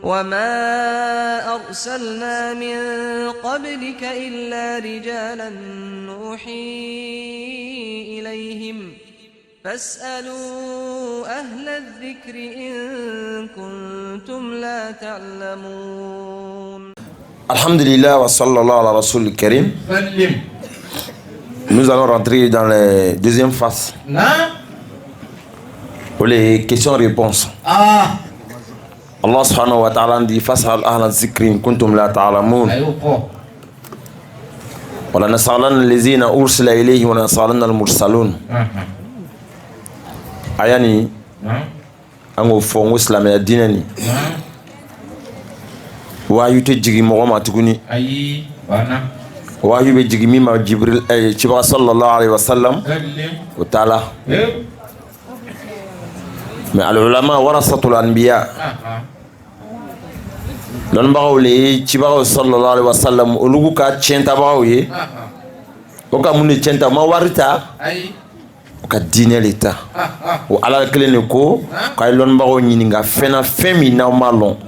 وما أرسلنا من قبلك إلا رجالا نوحي إليهم فاسألوا أهل الذكر إن كنتم لا تعلمون. الحمد لله وصلى الله على رسول الكريم. Nous allons rentrer dans la deuxième phase. Pour les questions-réponses. Allah subhanahu wa ta'ala dit fas'al ahla dhikri in kuntum la ta'lamun. Wa la nas'alanna allazina ursila ilayhi wa nas'alanna al-mursalun. Ayani ango fongo islamia dinani. Wa yute jigi mo ma tuguni. Ayi bana. Wa yube jigi mi ma Jibril Jibril sallallahu alayhi wa sallam. Wa ta'ala. Mais al-ulama warasatul anbiya. Lon bagaw le Jibril sallallahu alayhi wa sallam olugu ka tienta bagaw ye. O ka mun tienta ma warita. Ayi. O ka dine leta. O ala kelen ko kay lon bagaw nyininga fena femi na malon.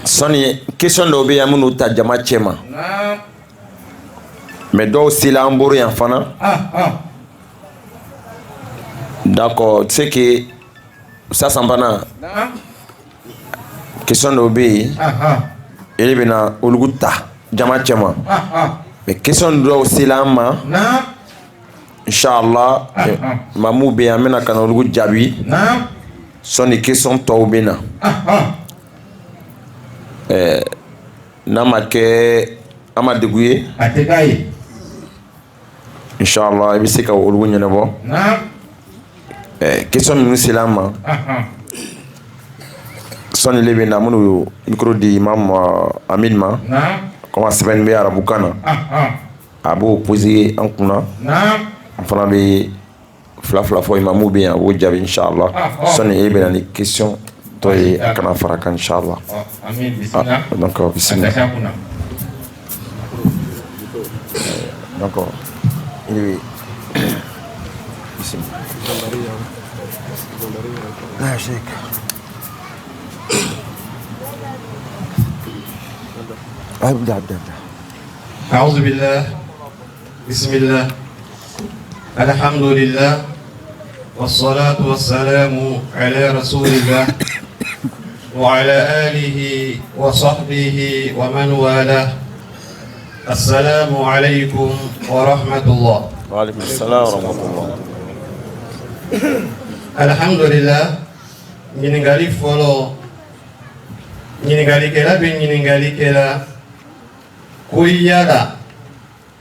Soni question do be yamuno ta jama chema. Mais do sila amburu yan fana. D'accord, tu sais que ça s'en va. Question de obéir. Il est bien au luguta, jama chema. Mais question de aussi là, Inch'Allah, mamou bien amena kana lugut jabi. Son les questions taubena. Namake amadegouye. Inch'Allah, il sait qu'au lugut n'abo. Question de nous c'est là, son élève na munu micro di imam Amin ma comment se fait arabukana abo poser en kuna enfin be fla fo imam ou bien o jabi inchallah son élève na ni question to e kana faraka inchallah. Amin bismillah. Donc bismillah. D'accord. Il bismillah. Ah cheikh. أعوذ بالله بسم الله الحمد لله والصلاة والسلام على رسول الله وعلى آله وصحبه ومن والاه. السلام عليكم ورحمة الله. وعليكم السلام ورحمة الله. الحمد لله ñiningali folo ñiningali kela be ñiningali kela kuyala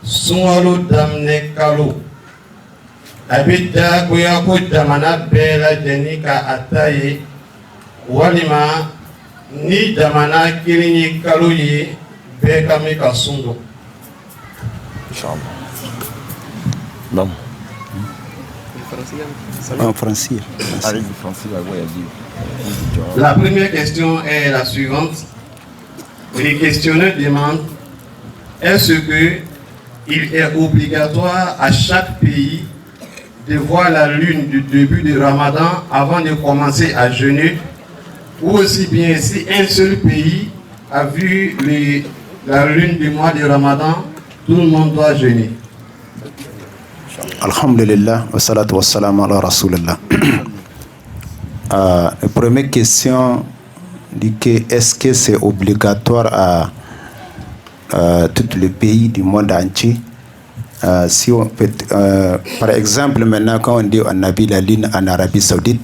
suŋalo damne kalo a be dagoya ko jamana bɛɛ lajɛlen ka a ta ye walima ni jamana kelen ye kalo ye bɛɛ ka mi ka sun don. Non. En français. La première question est la suivante. Les questionneurs demandent: est-ce que il est obligatoire à chaque pays de voir la lune du début du Ramadan avant de commencer à jeûner, ou aussi bien si un seul pays a vu la lune du mois de Ramadan, tout le monde doit jeûner? Alhamdulillah, wa salatu wa salam ala rasulillah. La première question dit que est-ce que c'est obligatoire à tous les pays du monde entier? Si on peut, par exemple, maintenant quand on dit on a vu la lune en Arabie Saoudite,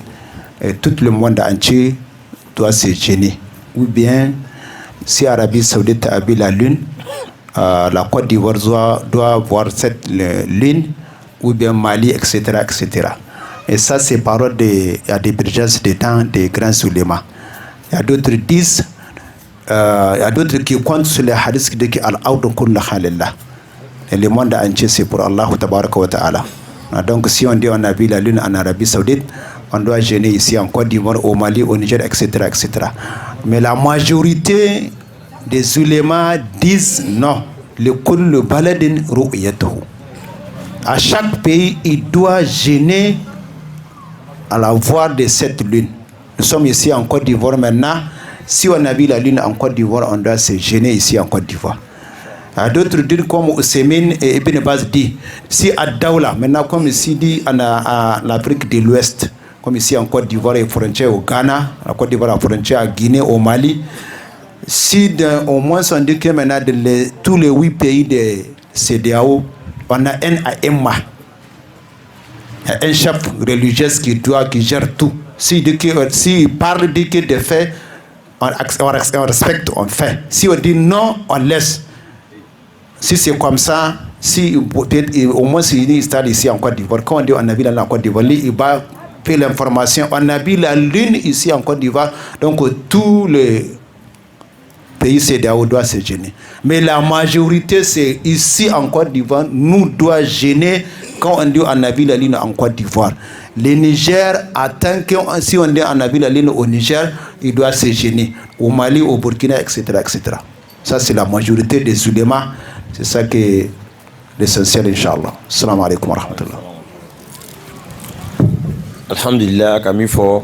tout le monde entier doit se gêner. Ou bien si Arabie Saoudite a vu la lune, la Côte d'Ivoire doit voir cette lune, ou bien Mali, etc., etc. Et ça, c'est parole il y a des divergences des temps des grands oulémas. Il y a d'autres qui disent, il y a d'autres qui comptent sur les hadiths qui disent que Al-Awdu kulla khalillah. Et le monde entier, c'est pour Allah tabaraka wa ta'ala. Donc, si on dit on a vu la lune en Arabie Saoudite, on doit gêner ici en Côte d'Ivoire, au Mali, au Niger, etc., etc. Mais la majorité des oulémas disent non. Le kullu baladin ru'yatuhu. À chaque pays, il doit gêner à la voir de cette lune. Nous sommes ici en Côte d'Ivoire maintenant. Si on a vu la lune en Côte d'Ivoire, on doit se gêner ici en Côte d'Ivoire. D'autres disent comme Oussemine et Ibn Baz dit, si à Daoula, maintenant comme ici dit en Afrique de l'Ouest, comme ici en Côte d'Ivoire et frontière au Ghana, la Côte d'Ivoire la frontière à Guinée, au Mali, si au moins on dit que maintenant tous les 8 pays de CEDEAO, on a un AMA, un chef religieux qui gère tout. Si parle dit que des faits, on respecte, on fait. Si on dit non, on laisse. Si c'est comme ça, si au moins c'est une histoire ici en Côte d'Ivoire, quand on dit on a vu la Côte d'Ivoire, il va faire l'information, on a vu la lune ici en Côte d'Ivoire, donc tous les pays CEDEAO doivent se gêner. Mais la majorité, c'est ici en Côte d'Ivoire, nous doit gêner quand on dit on a vu la lune en Côte d'Ivoire. Le Niger, attend que si on dit on a vu la lune au Niger, il doit se gêner. Au Mali, au Burkina, etc. etc. Ça, c'est la majorité des ulémas. C'est ça qui est l'essentiel, Inch'Allah. Assalamu alaikum wa rahmatullah. Alhamdulillah, kami fo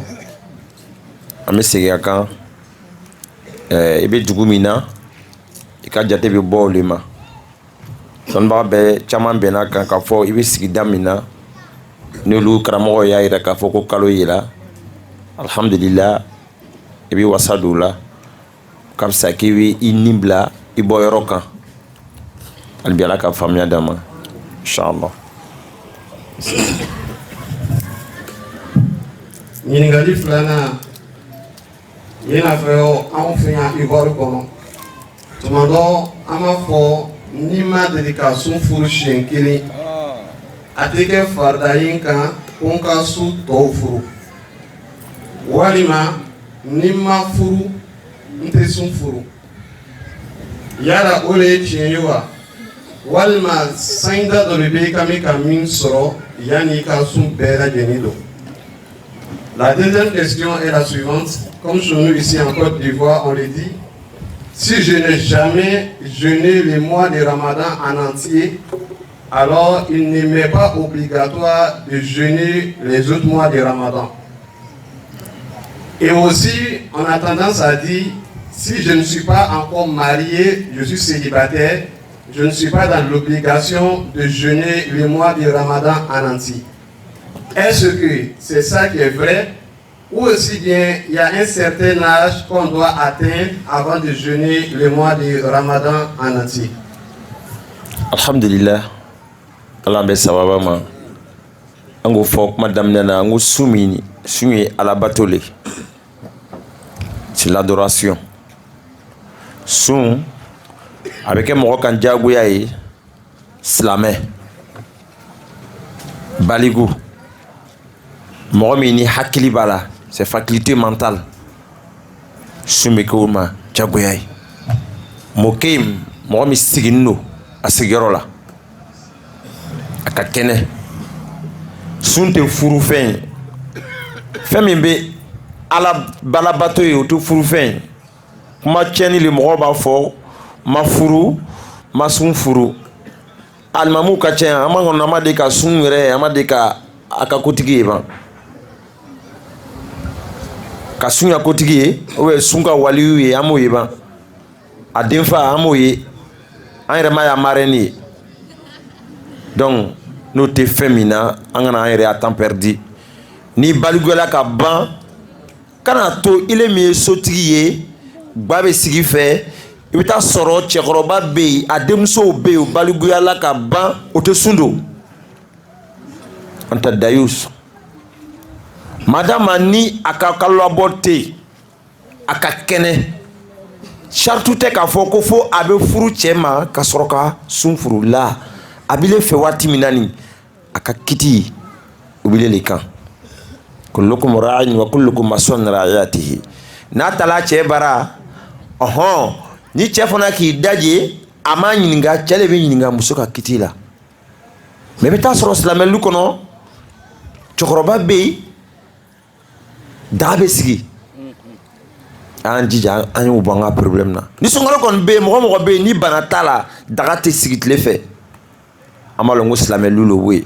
ame segaka ebe dugumina ika jate be bo lema son ba be chaman be na kan ka fo ibe sigida mina ne lu karamo ya ira ka fo ko kalo yela alhamdulillah ebe wasadula kam sa kiwi inimbla ibo yoroka albiala ka famia dama inshallah. ɲininkali filanan i n'a fɔ anw fɛ yan Ivoire kɔnɔ tuma dɔ an b'a fɔ n'i ma deli ka sun furu siɲɛ kelen a tɛ kɛ farida ye kan ko n ka su tɔw furu walima n'i ma furu n tɛ sun furu yala o de ye tiɲɛ ye wa walima sanida dɔ de bɛ i ka min ka min sɔrɔ yanni i ka sun bɛɛ lajɛlen don. La deuxième question est la suivante. Comme chez nous ici en Côte d'Ivoire, on le dit, si je n'ai jamais jeûné les mois de Ramadan en entier, alors il ne m'est pas obligatoire de jeûner les autres mois de Ramadan. Et aussi, on a tendance à dire, si je ne suis pas encore marié, je suis célibataire, je ne suis pas dans l'obligation de jeûner les mois de Ramadan en entier. Est-ce que c'est ça qui est vrai ou aussi bien il y a un certain âge qu'on doit atteindre avant de jeûner le mois de Ramadan en entier? Alhamdulillah, Allah be sababa ma ango fok madame nana ango sumi ala batole. C'est l'adoration. Soum avec un moko kan jagoya yi slamé baligou mɔgɔ min ni hakili b'a la c'est faculté mentale sun bɛ kɛ o ma jagoya ye mɔkɛ mɔgɔ min sigilen don a sigiyɔrɔ la a ka kɛnɛ sun tɛ furu fɛn ye fɛn min bɛ ala balabato ye o tɛ furu fɛn ye kuma tiɲɛni le mɔgɔ b'a fɔ ma furu ma sun furu alimamu ka ca yan an b'a kɔnɔ an ma de ka sun yɛrɛ an ma de ka a ka kotigi ye ban ka sun ya kotigi ye ou bien sun ka waliyu ye an m'o ye ban a denfa an m'o ye an yɛrɛ ma y'a marraine ye donc n'o tɛ fɛn min na an kana an yɛrɛ à temps perdu ni baliguya ka ban kana to ile min ye sotigi ye ba bɛ sigi fɛ i bɛ taa sɔrɔ cɛkɔrɔba bɛ yen a denmusow bɛ yen o baliguyala ka ban o tɛ sun don an ta dayus madama ni a ka kalabɔ tɛ yen a ka kɛnɛ sartu tɛ k'a fɔ ko fo a bɛ furu cɛ ma ka sɔrɔ ka sun furu la a bɛ le fɛ waati min na nin a ka kiti o bɛ le kan kullukum ra'in wa kullukum mas'ulun an ra'iyatihi n'a taala cɛ bara ɔhɔn ni cɛ fana k'i daje a ma ɲininka cɛ de bɛ ɲininka muso ka kiti la mɛ i bɛ taa sɔrɔ silamɛlu kɔnɔ cɛkɔrɔba bɛ yen daga bɛ sigi an jija an y'o bɔ an ka problème na ni sunkalo kɔni bɛ yen mɔgɔ mɔgɔ bɛ yen ni bana t'a la daga tɛ sigi tile fɛ an b'a dɔn ko silamɛlu lo wo ye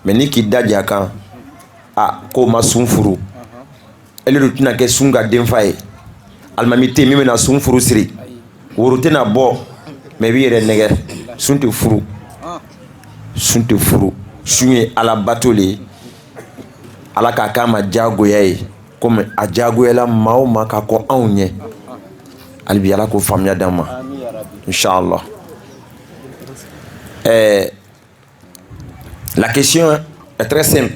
mɛ ni k'i daje a kan a ko ma sun furu ele do tina ke sunga denfaye almamite mi mena sun furu siri worote na bo me bi yere nege sunte furu sunye ala batole ala ka kama jagoya ye comme a jagoyala maaw ma ka ko anw ɲɛ alibi ala ko faamuya d'an ma inchallah. La question est très simple.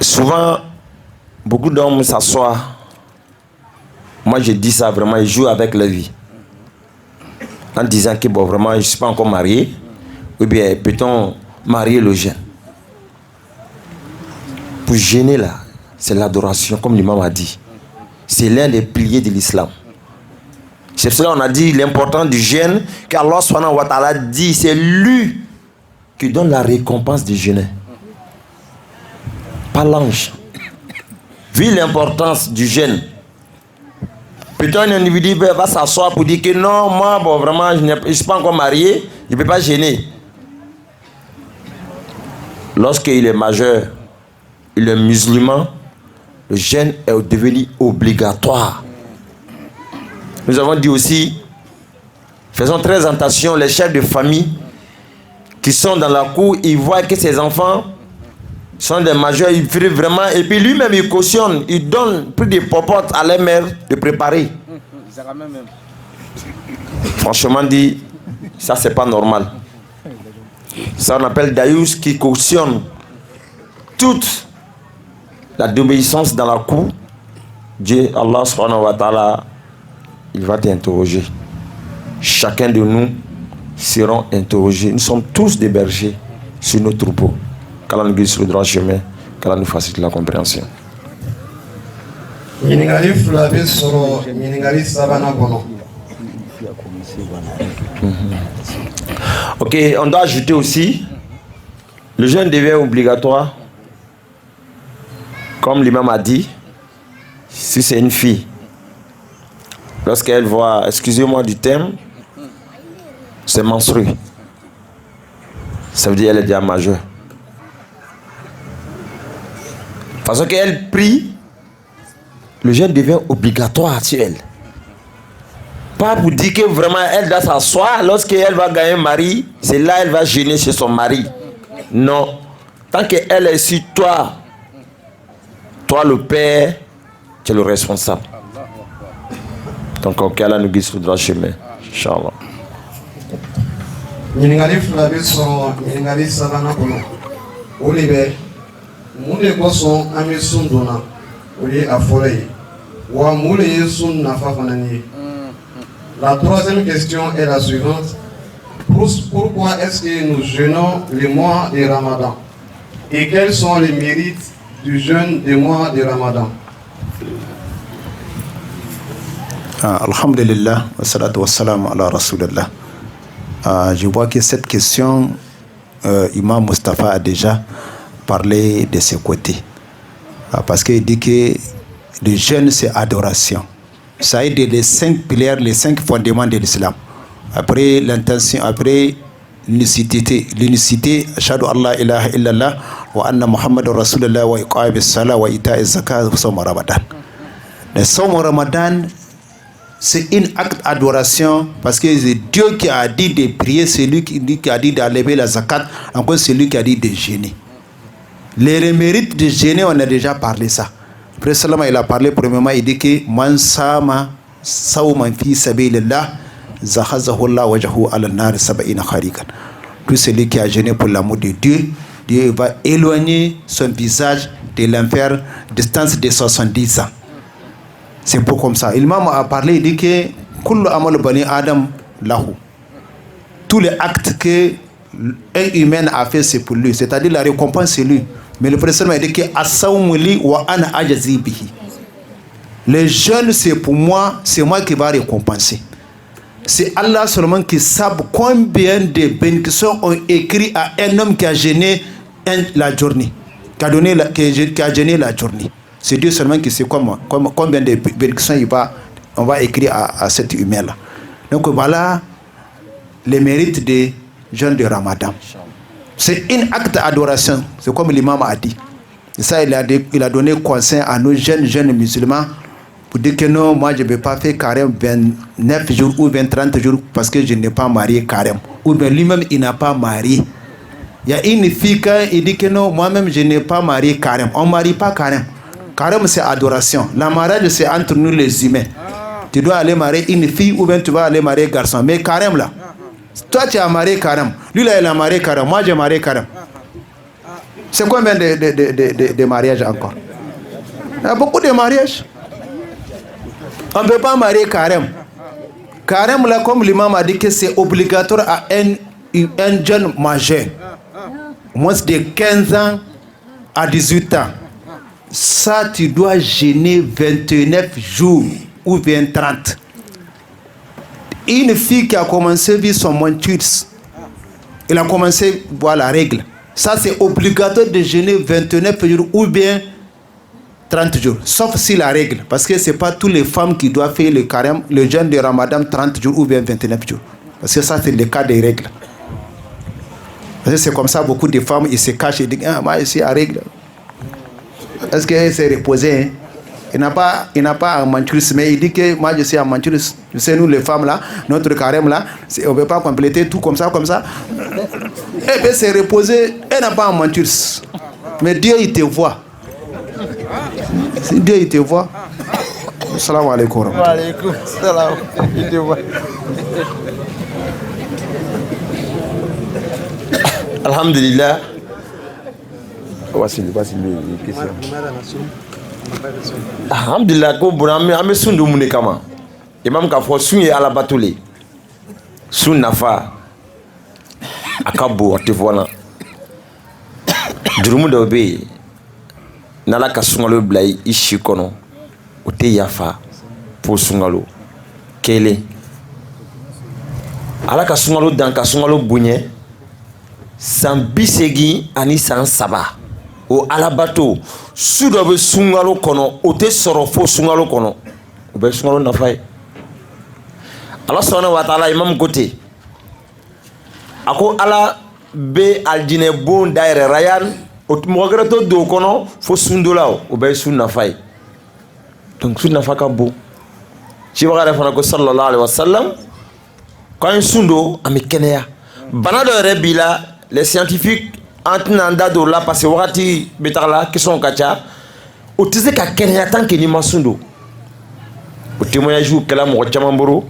Souvent beaucoup d'hommes s'assoient, moi je dis ça vraiment, ils jouent avec la vie en disant que bon vraiment je suis pas encore marié, ou bien peut-on marier le jeune. Pour jeûner là, c'est l'adoration, comme l'imam a dit. C'est l'un des piliers de l'islam. C'est pour cela qu'on a dit l'importance du jeûne, qu'Allah subhanahu wa ta'ala dit, c'est lui qui donne la récompense du jeûne. Pas l'ange. Vu l'importance du jeûne, peut-être un individu va s'asseoir pour dire que non, moi, bon, vraiment, je ne suis pas encore marié, je ne peux pas jeûner. Lorsqu'il est majeur, il est musulman, le jeûne est devenu obligatoire. Nous avons dit aussi, faisons très attention, les chefs de famille qui sont dans la cour, ils voient que ces enfants sont des majeurs, ils fritent vraiment, et puis lui-même il cautionne, il donne plus de popotes à leur mère de préparer. Franchement dit, ça c'est pas normal. Ça on appelle Daïus qui cautionne toute la désobéissance dans la cour. Dieu, Allah subhanahu wa ta'ala, il va t'interroger. Chacun de nous seront interrogés. Nous sommes tous des bergers sur nos troupeaux. Qu'Allah nous guide sur le droit chemin, qu'Allah nous facilite la compréhension. Ok, on doit ajouter aussi, le jeûne devient obligatoire, comme l'imam a dit, si c'est une fille, lorsqu'elle voit, excusez-moi du terme, c'est menstrué, ça veut dire qu'elle est déjà majeure. Parce qu'elle prie, le jeûne devient obligatoire sur elle. Pas pour dire que vraiment elle doit s'asseoir, lorsqu'elle va gagner un mari, c'est là qu'elle va jeûner chez son mari. Non. Tant qu'elle est sur toi, toi le père, tu es le responsable. Donc qu'Allah nous guide sur le droit chemin. Inch'Allah. La troisième question est la suivante. Pourquoi est-ce que nous jeûnons les mois de Ramadan? Et quels sont les mérites du jeûne des mois de Ramadan? Alhamdulillah, wa salatu wa salam ala Rasulullah. Je vois que cette question, Imam Mustafa a déjà parlé de ses côtés. Parce qu'il dit que le jeûne, c'est adoration. Ça aide les 5 piliers, les 5 fondements de l'islam. Après l'intention, après l'unicité, Ashhadu Allah ilaha illallah wa anna Muhammadur Rasulullah wa iqamis salat wa ita'iz zakat wa sawm Ramadan. Le sawm Ramadan, c'est un acte d'adoration parce que c'est Dieu qui a dit de prier, c'est lui qui a dit d'enlever la zakat, encore c'est lui qui a dit de jeûner. Les mérites de jeûner, on a déjà parlé ça. Après cela, il a parlé premièrement, il dit que man sama sawman fi sabilillah zahazahu Allah wajhahu ala nar sab'ina kharikan. Tout celui qui a jeûné pour l'amour de Dieu, Dieu va éloigner son visage de l'enfer distance de 70 ans. C'est pour comme ça. L'imam a parlé, il dit que kullu amal bani adam lahu. Tous les actes que un humain a fait, c'est pour lui, c'est-à-dire la récompense c'est lui. Mais le président m'a dit que asawmuli wa ana ajazi bihi. Les jeunes c'est pour moi, c'est moi qui va récompenser. C'est Allah seulement qui sait combien de bénédictions ont écrit à un homme qui a jeûné la journée, qui a jeûné la journée. C'est Dieu seulement qui sait combien de bénédictions on va écrire à cet humain-là. Donc voilà les mérites des jeûnes de Ramadan. C'est un acte d'adoration, c'est comme l'imam a dit. Et ça, il a donné conseil à nos jeunes musulmans pour dire que non, moi je ne vais pas faire carême 29 jours ou 30 jours parce que je n'ai pas marié carême. Ou bien lui-même, il n'a pas marié. Il y a une fille qui dit que non, moi-même je n'ai pas marié carême. On ne marie pas carême. Carême, c'est adoration. La mariage, c'est entre nous les humains. Tu dois aller marier une fille ou bien tu vas aller marier un garçon. Mais carême là, toi tu as marié carême. Lui là, il a marié carême. Moi, j'ai marié carême. C'est combien de mariages encore? Il y a beaucoup de mariages. On ne peut pas marier carême. Carême là, comme l'imam a dit que c'est obligatoire à un jeune majeur. Moins de 15 ans à 18 ans. Ça, tu dois jeûner 29 jours ou bien 30. Une fille qui a commencé à vivre son montus, elle a commencé à voir la règle. Ça, c'est obligatoire de jeûner 29 jours ou bien 30 jours. Sauf si la règle. Parce que ce n'est pas toutes les femmes qui doivent faire le carême, le jeûne de Ramadan 30 jours ou bien 29 jours. Parce que ça, c'est le cas des règles. Parce que c'est comme ça, beaucoup de femmes, ils se cachent et disent, ah, moi, je suis à règle. Est-ce qu'il s'est reposé, hein? Il n'a pas un manchurus, mais il dit que moi je suis un manchurus. Tu sais, nous les femmes là, notre carême là, on ne peut pas compléter tout comme ça. Eh bien, c'est reposé, elle n'a pas un manchurus. Mais Dieu, il te voit. Dieu, il te voit. Salam alaikum. Wa alaikum salam. Il te voit. Alhamdulillah. Voici les questions. Alhamdulillah, ko bon ame sundu mune kama. Imam ka fo sunye ala batule. Sun nafa. Akabo te voilà. Jurumu do be. Nala ka sungalo blai ishi kono. Ote yafa po sungalo. Kele. Ala ka sungalo dan ka sungalo bunye. San bisegi ani san saba. O alabato su dɔ bɛ sunkalo kɔnɔ o tɛ sɔrɔ fo sunkalo kɔnɔ o bɛ sunkalo nafa ye ala sɔnna wa taala imam ko ten a ko ala bɛ alijinɛ bon dayɛlɛ rayan o mɔgɔ wɛrɛ to don o kɔnɔ fo sundola o bɛ su nafa ye donc su nafa ka bon cibaga yɛrɛ fana ko sallallahu alaihi wa sallam ko an ye sun don an bɛ kɛnɛya bana dɔ yɛrɛ b'i la les scientifiques antinanda do la parce que wakati betala question kacha utize ka kenya tanke ni masundo témoignage kala mo chamamboro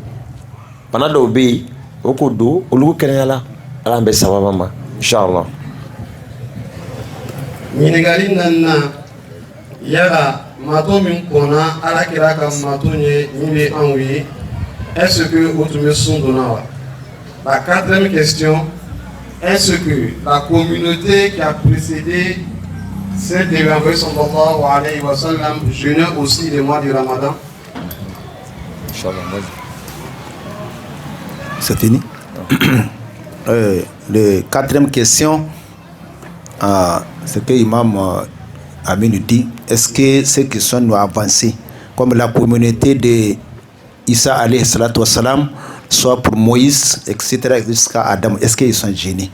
bana do be okodo olugo kenya la ala mbe sababa ma inshallah Ninegali nana yara mato min kona ala kira ka mato nye nibe anwi est-ce que otume sundona wa la quatrième question. Est-ce que la communauté qui a précédé celle de l'envoyé sallallahu alayhi wa sallam jeûnait aussi les mois du Ramadan? C'est fini. La quatrième question, c'est que l'imam Amin dit, est-ce que ceux qui sont avancés, comme la communauté de Isa alayhi salatu wa salam, soit pour Moïse, etc., jusqu'à Adam, est-ce qu'ils sont gênés?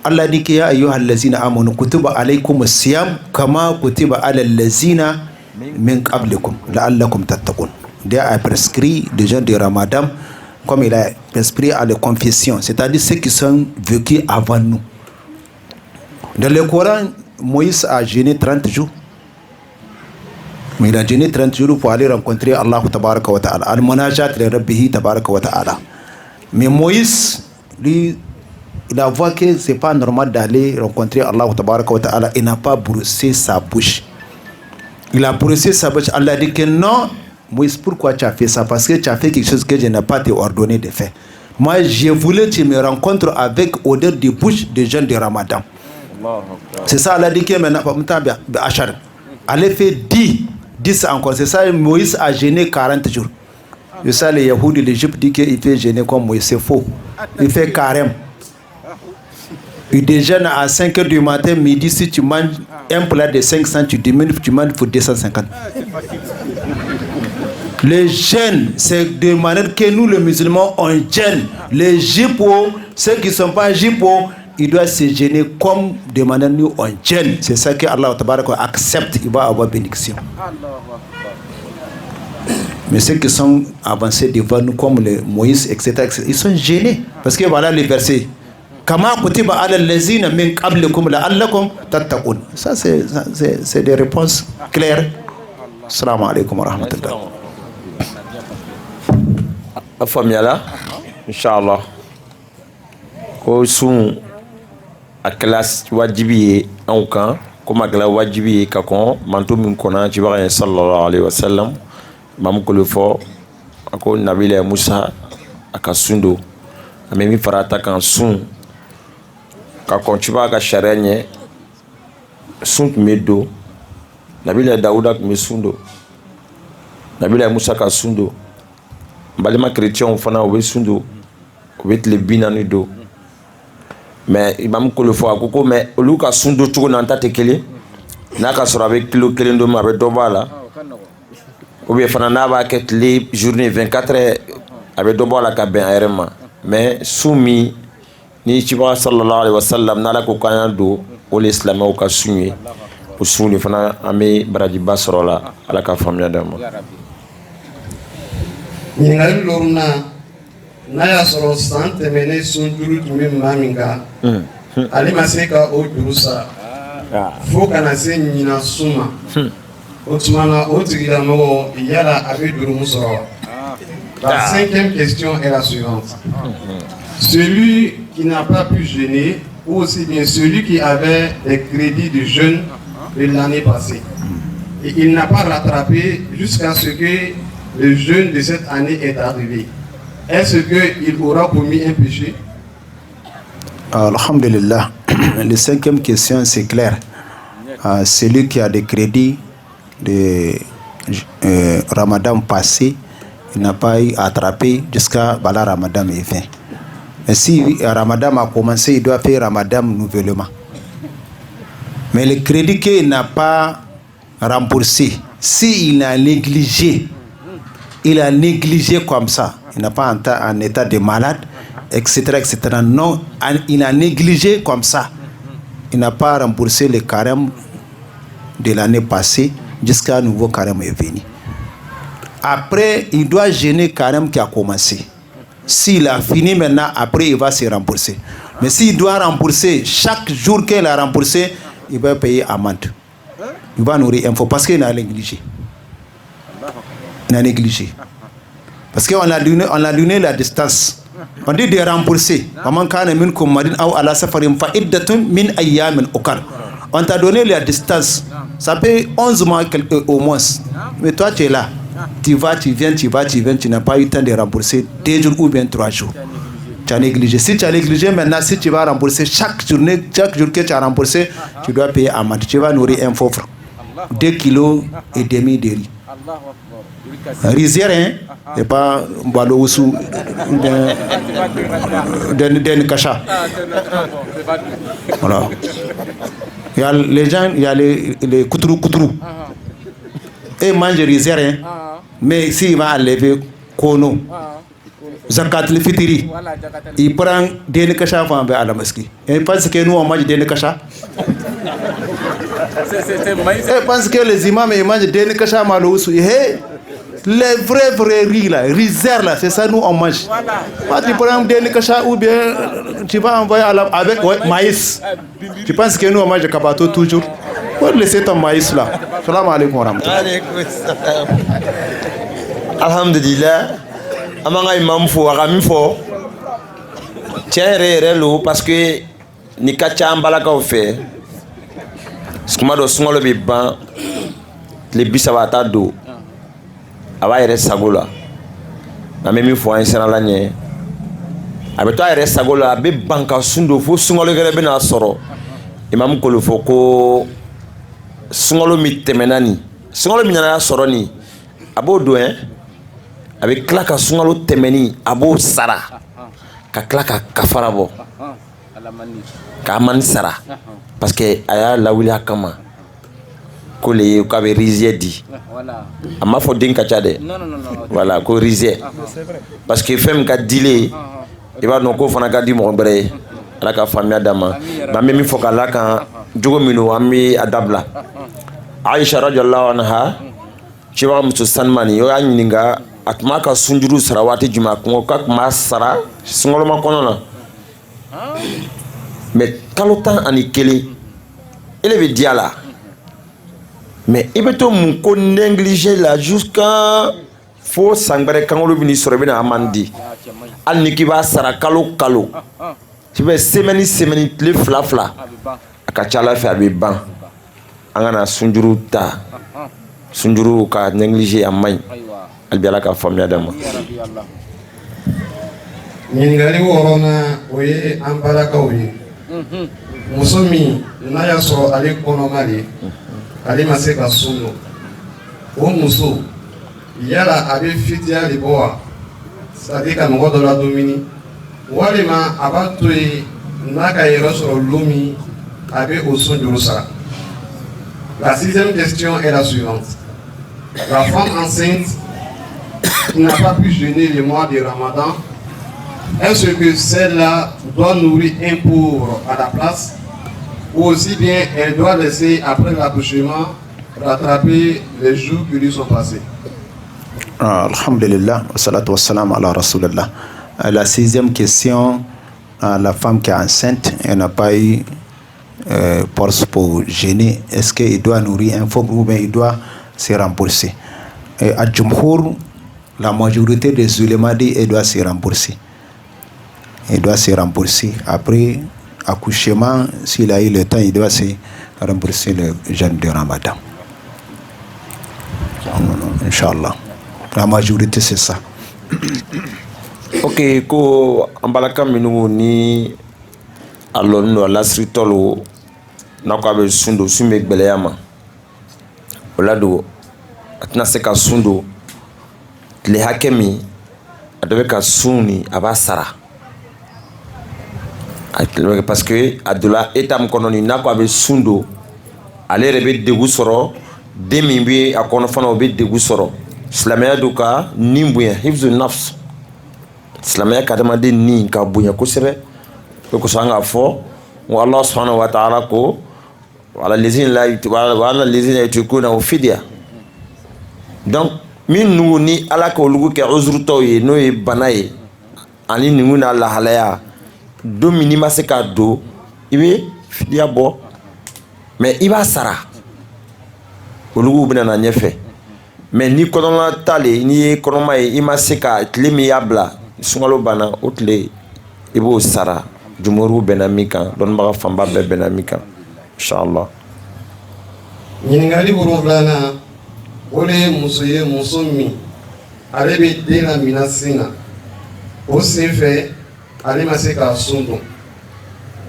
Allah dit que ya ayyuhal lazina amanu kutiba alaykum as-siyam kama kutiba alal lazina min qablikum la'allakum tattaqun. Dieu a prescrit les gens de Ramadan comme il a prescrit à la confession, c'est-à-dire ceux qui sont vécus avant nous. Dans le Coran, Moïse a jeûné 30 jours. Mais il a jeûné 30 jours pour aller rencontrer Allah tabaraka wa ta'ala. Al-munajat li rabbihi tabaraka wa ta'ala. Mais Moïse, lui, il a vu que ce n'est pas normal d'aller rencontrer Allah tabaraka wa ta'ala. Il n'a pas brossé sa bouche. Il a brossé sa bouche. Allah dit que non, Moïse, pourquoi tu as fait ça? Parce que tu as fait quelque chose que je n'ai pas été ordonné de faire. Moi, je voulais que tu me rencontres avec odeur de bouche des jeunes de Ramadan. C'est ça, Allah dit que maintenant, allez faire 10 encore. C'est ça, Moïse a jeûné 40 jours. C'est ça, les Yahoudis de l'Égypte disent qu'il fait jeûner comme Moïse. C'est faux. Il fait carême. Il déjeune à 5 h du matin, midi. Si tu manges un plat de 500, tu diminues, tu manges pour 250. Les jeûnes, c'est de manière que nous, les musulmans, on jeûne. Les jippos, ceux qui ne sont pas jippos, il doit se gêner comme demander nous on gêne. C'est ça que Allah accepte, il va avoir bénédiction. Mais ceux qui sont avancés devant nous, comme les Moïse, etc., ils sont gênés. Parce que voilà les versets. Ça, c'est des réponses claires. Assalamu alaikum wa rahmatullah. Afamiyala, Inch'Allah. Ko sun a classe wajibi en kan, comme a wajibi ka kon, manto min kona ci ba sallallahu alaihi wasallam. Mam ko le fo ako nabila Musa aka sundo amemi farata kan sun ka kontiba ka sharenye sun medo nabila Dauda me sundo nabila Musa ka sundo balima chrétien fana o sundo o le binani do mais imam ko le fo akoko mais olu ka sundo tugo nan tatekele na ka soro avec kilo kelendo ma be dobala ou bien fana n'a pas que les journées 24 heures avec deux bois la cabine aérément mais soumis ni chiba sallallahu alaihi wasallam nala ko kanado o l'islam o ka sunye o sunni fana ame baraji basrola ala ka famia dama ni ngal lorna na ya soro sante mene sunjuru tumi maminga ali maseka o durusa fo kana se nyina suma La cinquième question est la suivante. Celui qui n'a pas pu jeûner, ou aussi bien celui qui avait des crédits de jeûne de l'année passée, et il n'a pas rattrapé jusqu'à ce que le jeûne de cette année est arrivé, est-ce qu'il aura commis un péché? Alhamdulillah. La cinquième question, c'est clair. Celui qui a des crédits de Ramadan passé, il n'a pas attrapé jusqu'à Bala Ramadan est fin. Mais si Ramadan a commencé, il doit faire Ramadan nouvellement. Mais le crédit qu'il n'a pas remboursé, s'il a négligé, comme ça, il n'a pas en état de malade, etc., etc. Non, il a négligé comme ça. Il n'a pas remboursé le carême de l'année passée jusqu'à un nouveau carême est venu. Après, il doit gêner le carême qui a commencé. S'il a fini maintenant, après, il va se rembourser. Mais s'il doit rembourser, chaque jour qu'il a remboursé, il va payer amende. Il va nourrir info parce qu'il a négligé. Il a négligé. Parce qu'on a donné la distance. On dit de rembourser. On t'a donné la distance. Ça fait 11 mois au moins. Mais toi, tu es là. Tu vas, tu viens, tu n'as pas eu le temps de rembourser 2 jours ou bien 3 jours. Tu as négligé. Si tu as négligé, maintenant, si tu vas rembourser chaque jour que tu as remboursé, tu dois payer amende. Tu vas nourrir un pauvre. 2,5 kg de riz. Rizière, hein? Et pas Mbalo-Oussou d'un cacha. Voilà. Il y a les gens, il y a les koutrou. Et mangent rizière, hein? Mais s'il va enlever Kono, Zakat le Fitiri, il prend des cacha pour enlever à la mosquée. Et il pense que nous on mange des cacha. Et pense que les imams ils mangent des cacha Mbalo-Oussou. Les vrais riz là, rizière là, c'est ça nous on mange. Pas tu prends des cacha ou bien tu vas envoyer avec maïs. Tu penses que nous on mange kabato toujours? Pour laisser ton maïs là. Salam alaikum wa rahmatullah. Alhamdulillah. Amanga imam fo agami fo. Tiens relo parce que ni kacha ambalaka o fait. Skuma do sungalo be ban le bisabata do. Aba yɛrɛ sago la na mɛ min fɔ an ye sɛnɛ la ɲɛ a bɛ to a yɛrɛ sago la a bɛ ban ka sun don fo sunkalo gɛrɛ bɛna sɔrɔ imamu kolo fɔ ko sunkalo min tɛmɛna nin sunkalo min nana sɔrɔ nin a b'o don a bɛ tila ka sunkalo tɛmɛni a b'o sara ka tila ka kafara bɔ ka amani sara parce que a y'a lawuli a kama ko le ye k'a bɛ rizier di a m'a fɔ den ka ca dɛ voilà ko rizier parce que fɛn min ka dile i b'a dɔn ko fana ka di mɔgɔ wɛrɛ ye ala ka faamuya d'a ma ba an bɛ min fɔ k'a la kan jogo minnu an bɛ a dabila Aisha radiyallahu anha cibaga muso sanumani o y'a ɲininka a tun b'a ka sunjuru sara waati jumɛn a kun k'a tun b'a sara sunkaloman kɔnɔ na mais kalo 11 ele bɛ di a la mais i bɛ to mun ko négliger la jusqu'à fo san wɛrɛ kankolo bɛ n'i sɔrɔ i bɛna a man di hali ni k'i b'a sara kalo kalo i bɛ semaine tile fila a ka ca ala fɛ a bɛ ban an kana sunjuru ta sunjuru ka négliger a man ɲi hali bi ala ka faamuya d'a ma. ɲininkali wɔɔrɔ na o ye an balakaw ye muso min n'a y'a sɔrɔ ale kɔnɔma de ale ma se ka sun don o muso yala a bɛ fitiya de bɔ wa c'est-à-dire ka mɔgɔ dɔ la dumuni walima a b'a to yen n'a ka yɛrɛ sɔrɔ lu min a bɛ o sunjuru sara. La 6e question est la suivante. La femme enceinte qui n'a pas pu jeûner le mois de Ramadan, est-ce que celle-là doit nourrir un pauvre à la place ou aussi bien elle doit laisser après l'accouchement rattraper les jours qui lui sont passés? Alhamdulillah, wa salatu wa salam ala Rasulullah. La 6e question, la femme qui est enceinte, elle n'a pas eu force pour gêner. Est-ce qu'il doit nourrir un pauvre ou bien il doit se rembourser? À Djumhour, la majorité des ulémas dit qu'il doit se rembourser. Il doit se rembourser. Après accouchement, s'il a eu le temps, il doit se rembourser le jeûne de Ramadan. Inch'Allah. La majorité, c'est ça. Ok, ko ambalaka minnu ni a lɔnni don a lasiri tɔlo n'a ko a bɛ sun don sun bɛ gbɛlɛya ma o la don a tɛna se ka sun don tile hakɛ min a dɔ bɛ ka sun ni a b'a sara parce que a donna état min kɔnɔ nin n'a ko a bɛ sun don ale yɛrɛ bɛ degun sɔrɔ den min bɛ a kɔnɔ fana o bɛ degun sɔrɔ silamɛya don ka nin bonya hifzu nafs silamɛya ka adamaden nin ka bonya kosɛbɛ o kosɔn an k'a fɔ ko Ala subhanahu wa ta'ala ko wala lezina yutikuna fidiya donc min nugu ni ala ka olugu kɛ uzuru tɔw ye n'o ye bana ye ani nugu n'a lahalaya don min n'i ma se k'a don i bɛ fidiya bɔ mais i b'a sara olugu bɛna na ɲɛfɛ mais ni kɔnɔma t'ale n'i ye kɔnɔma ye i ma se ka tile min y'a bila sunkalo banna o tile i b'o sara jumhuru bɛnna min kan dɔnnibaga fanba bɛɛ bɛnna min kan inshallah. ɲininkali wolonwulanan o de ye muso ye muso min ale bɛ den lamina sin na o sen fɛ ale ma se k'a sun don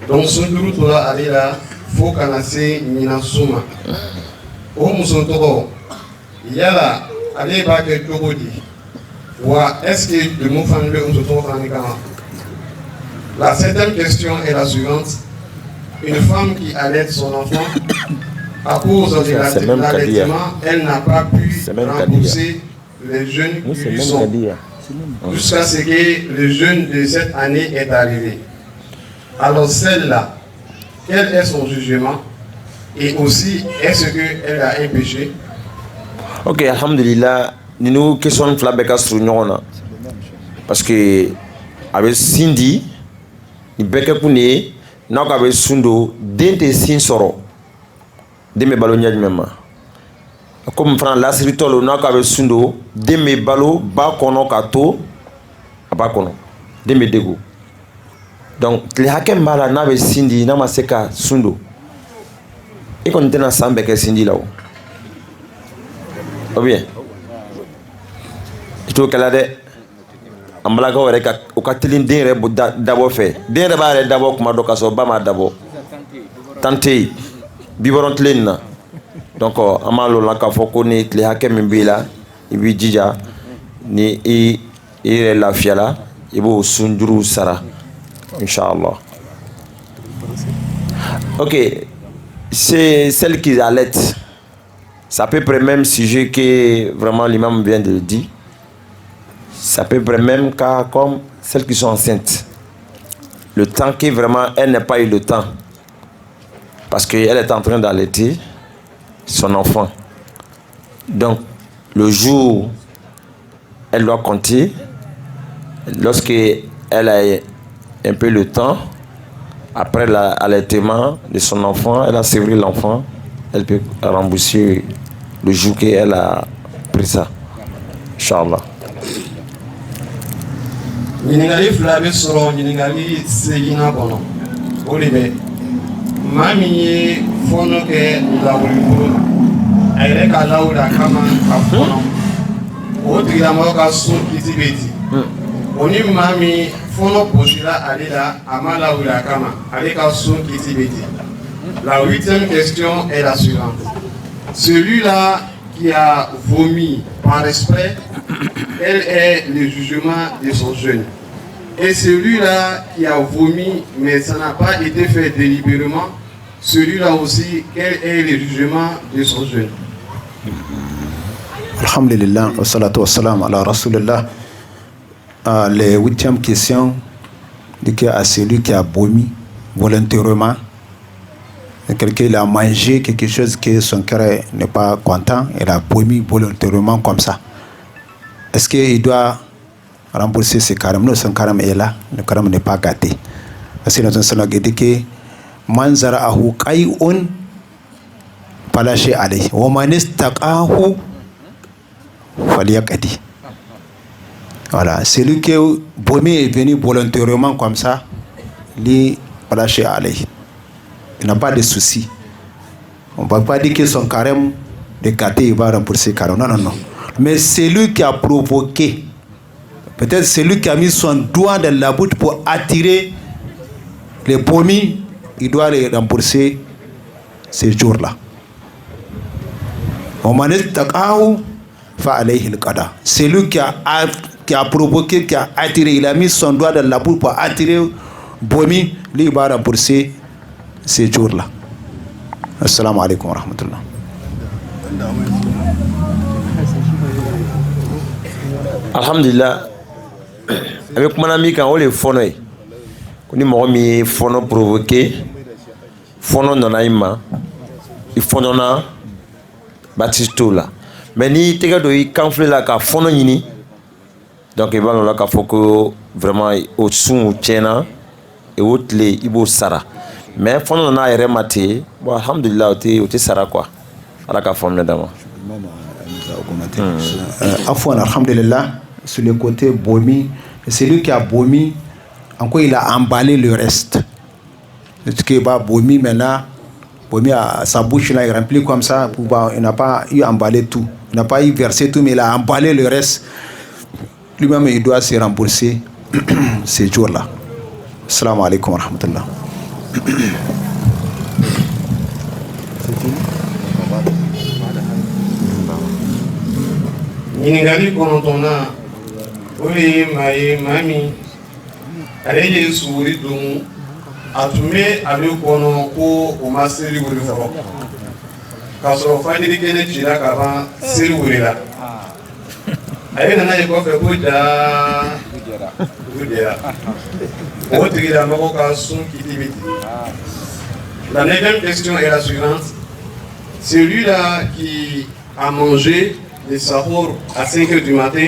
donc sunjuru tora ale la fo kana se ɲinan sun ma o muso tɔgɔ yala ale b'a kɛ cogo di wa est-ce que dumu fana bɛ muso tɔgɔ fana kan? La 7e question est la suivante. Une femme qui allait son enfant à cause de l'allaitement, elle n'a pas pu rembourser les jeûnes qui lui sont jusqu'à ce que le jeûne de cette année est arrivé. Alors celle-là, quel est son jugement et aussi est-ce qu'elle a un péché? Ok, alhamdulillah, nous question fila bɛ ka surun ɲɔgɔn na parce que a bɛ sin di ni bɛɛ kɛ kun de ye n'a ko a bɛ sun don den tɛ sin sɔrɔ den bɛ balo ɲɛ jumɛn ma komi fana lasiri tɔ lo n'a ko a bɛ sun don den bɛ balo ba kɔnɔ ka to a ba kɔnɔ den bɛ degun donc tile hakɛ min b'a la n'a bɛ sin di n'a ma se ka sun don i kɔni tɛna san bɛɛ kɛ sin di la o bien i t'o kɛla dɛ an balakaw yɛrɛ ka o ka teli den yɛrɛ dabɔ fɛ den yɛrɛ b'a yɛrɛ dabɔ kuma dɔ k'a sɔrɔ ba m'a dabɔ tan tɛ yen bibɔrɔn tile nin na donc an b'a lɔn la k'a fɔ ko ni tile hakɛ min b'i la i b'i jija ni i yɛrɛ lafiyala i b'o sunjuru sara inchallah. Ok, c'est celle qui allait. C'est à peu près le même sujet que vraiment l'imam vient de le dire. C'est à peu près le même cas comme celles qui sont enceintes. le temps que vraiment elle n'a pas eu le temps. Parce qu'elle est en train d'allaiter son enfant. Donc, le jour, elle doit compter. Lorsqu'elle a un peu le temps, après l'allaitement de son enfant, elle a sévré l'enfant, elle peut rembourser le jour qu'elle a pris ça. Inch'Allah. Ɲininkali fila bɛ sɔrɔ ɲininkali seginna kɔnɔ o de bɛ maa min ye fɔɔnɔ kɛ lawuli bolo la a yɛrɛ ka lawuli a kama ka fɔɔnɔ o tigilamɔgɔ ka sun kiti bɛ ten o ni maa min fɔɔnɔ gosira ale la a ma lawuli a kama ale ka sun kiti bɛ ten. La 8e question est la suivante. Celui-là qui a vomi par respect, quel est le jugement de son jeûne? Et celui-là qui a vomi, mais ça n'a pas été fait délibérément, celui-là aussi, quel est le jugement de son jeûne? Alhamdulillah, wa salatu wa salam ala rasulillah. Les 8e question, dit à celui qui a vomi volontairement, quelqu'un il a mangé quelque chose que son cœur n'est pas content, il a vomi volontairement comme ça. Est-ce qu'il doit rembourser ses carêmes? Non, son carême est là, le carême n'est pas gâté. Parce que notre Seigneur dit que manzara ahu kai'un palaché alayhi wa manistaqahu faliyaqadi. Voilà, celui qui vomi est venu volontairement comme ça, lui palaché alayhi. Il n'a pas de souci. On ne va pas dire que son carême est gâté, il va rembourser le carême. Non, non, non. Mais c'est lui qui a provoqué. Peut-être c'est lui qui a mis son doigt dans la bouche pour attirer les vomis. Il doit les rembourser ces jours-là. C'est lui qui a provoqué, qui a attiré. Il a mis son doigt dans la bouche pour attirer les vomis. Lui, il va rembourser ces jours-là. Assalamu alaikum wa rahmatullah. Alhamdulillah. Avec mon ami, quand on est phoné, on dit mon ami phono provoqué, phono nonaïma, il phono na baptisto là. Mais ni tega do i camfle là ka phono yini. Donc il va là ka faut que vraiment au son tchena et autre les ibo sara. Mais fond on a rematé bon alhamdulillah o te sara quoi ala ka fond dedans afwan alhamdulillah sur le côté vomi, c'est lui qui a vomi encore il a emballé le reste ce qui va vomi maintenant vomi à sa bouche là il remplit comme ça pour il n'a pas eu emballé tout, il n'a pas eu versé tout mais il a emballé le reste lui-même il doit se rembourser ces jours là. Assalamu alaikum wa rahmatullah. ɲininkali kɔnɔntɔnna o de ye maa ye maa min ale ye suguri don a tun bɛ ale kɔnɔ ko o ma seli wele fɔlɔ k'a sɔrɔ fajiri kɛnɛ cira ka ban seli welela a ye nana ye kɔfɛ ko jaa dugu jɛra o tigilamɔgɔ ka sun kiti bɛ ten. La 9e question est la suivante. Celui-là qui a mangé le sahur à 5 h du matin,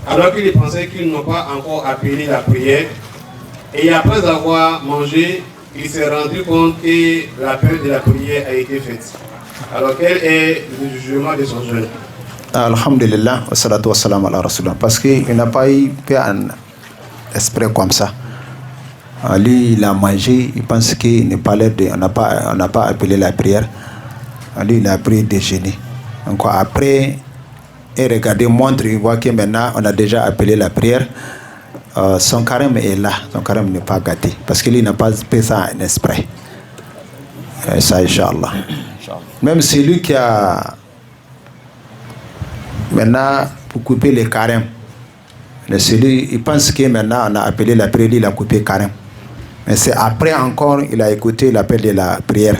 alors qu'il pensait qu'il n'a pas encore appelé la prière, et après avoir mangé, il s'est rendu compte que l'appel de la prière a été faite. Alors quel est le jugement de son jeûne? Alhamdulillah, wa salatu wa salam ala rasulullah. Parce qu'il n'a pas eu un esprit comme ça. Lui, il a mangé, il pense qu'il n'est pas l'air de. On n'a pas appelé la prière. Lui, il a pris déjeuner. Encore après, et regardez, montre, il voit que maintenant, on a déjà appelé la prière. Son carême est là, son carême n'est pas gâté. Parce qu'il n'a pas fait ça en esprit. Ça, Inch'Allah. Même celui qui a. Maintenant, pour couper les carèmes, celui, il pense que maintenant, on a appelé la prière, il a coupé carême. Mais c'est après encore, il a écouté l'appel de la prière.